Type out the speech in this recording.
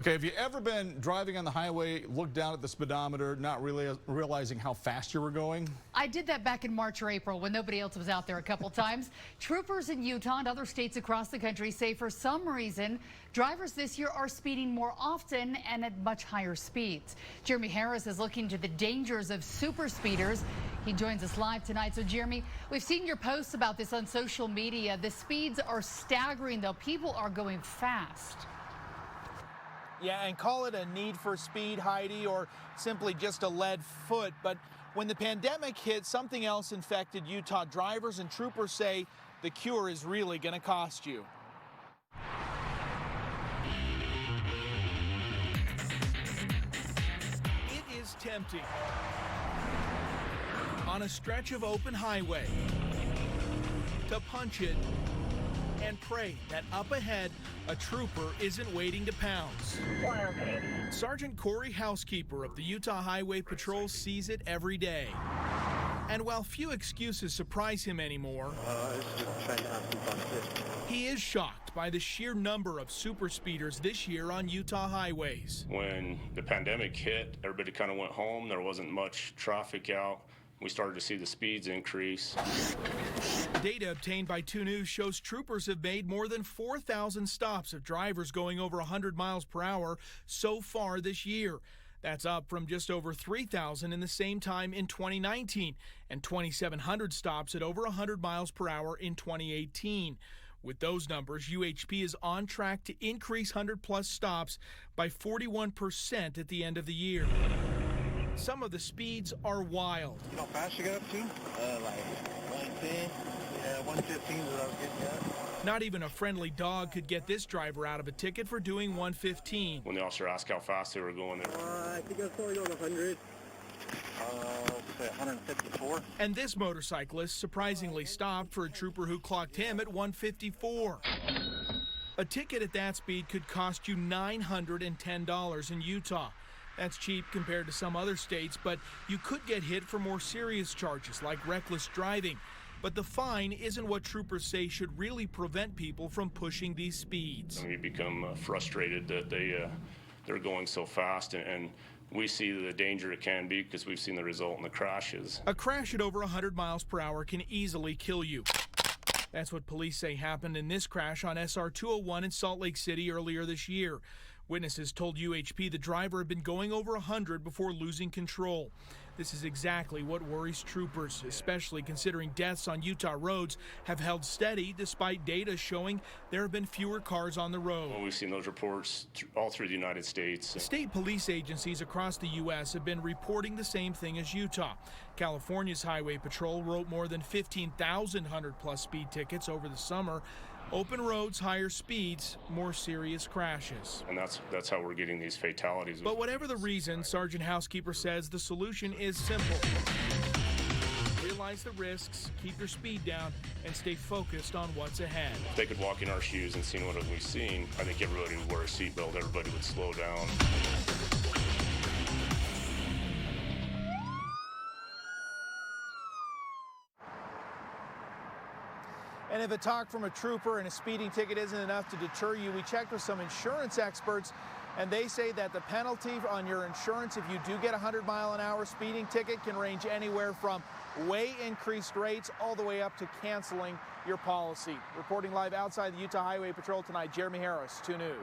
Okay, have you ever been driving on the highway, looked down at the speedometer, not really realizing how fast you were going? I did that back in March or April when nobody else was out there a couple times. Troopers in Utah and other states across the country say for some reason, drivers this year are speeding more often and at much higher speeds. Jeremy Harris is looking to the dangers of super speeders. He joins us live tonight. So Jeremy, we've seen your posts about this on social media. The speeds are staggering though. People are going fast. Yeah, and call it a need for speed, Heidi, or simply just a lead foot. But when the pandemic hit, something else infected Utah drivers, and troopers say the cure is really going to cost you. It is tempting on a stretch of open highway to punch it and pray that up ahead a trooper isn't waiting to pounce. Sergeant Corey Housekeeper of the Utah Highway Patrol sees it every day. And while few excuses surprise him anymore, he is shocked by the sheer number of super speeders this year on Utah highways. When the pandemic hit, everybody kind of went home. There wasn't much traffic out. We started to see the speeds increase. Data obtained by 2 News shows troopers have made more than 4,000 stops of drivers going over 100 miles per hour so far this year. That's up from just over 3,000 in the same time in 2019 and 2,700 stops at over 100 miles per hour in 2018. With those numbers, UHP is on track to increase 100-plus stops by 41% at the end of the year. Some of the speeds are wild. You know how fast you got up to? Like 110. Yeah, 115 is what I was getting at. Not even a friendly dog could get this driver out of a ticket for doing 115. When the officer asked how fast they were going, I think I was probably going 100. 154. And this motorcyclist surprisingly stopped for a trooper who clocked him at 154. A ticket at that speed could cost you $910 in Utah. That's cheap compared to some other states, but you could get hit for more serious charges like reckless driving. But the fine isn't what troopers say should really prevent people from pushing these speeds. we become frustrated that they're going so fast, and we see the danger it can be because we've seen the result in the crashes. A crash at over 100 miles per hour can easily kill you. That's what police say happened in this crash on SR 201 in Salt Lake City earlier this year. Witnesses told UHP the driver had been going over 100 before losing control. This is exactly what worries troopers, especially considering deaths on Utah roads have held steady despite data showing there have been fewer cars on the road. Well, we've seen those reports all through the United States. State police agencies across the U.S. have been reporting the same thing as Utah. California's Highway Patrol wrote more than 15,000 100-plus speed tickets over the summer. Open roads, higher speeds, more serious crashes. And that's how we're getting these fatalities. But whatever the reason, Sergeant Housekeeper says the solution is simple. Realize the risks, keep your speed down, and stay focused on what's ahead. If they could walk in our shoes and see what we've seen, I think everybody would wear a seatbelt, everybody would slow down. And if a talk from a trooper and a speeding ticket isn't enough to deter you, we checked with some insurance experts, and they say that the penalty on your insurance if you do get a 100-mile-an-hour speeding ticket can range anywhere from way increased rates all the way up to canceling your policy. Reporting live outside the Utah Highway Patrol tonight, Jeremy Harris, 2 News.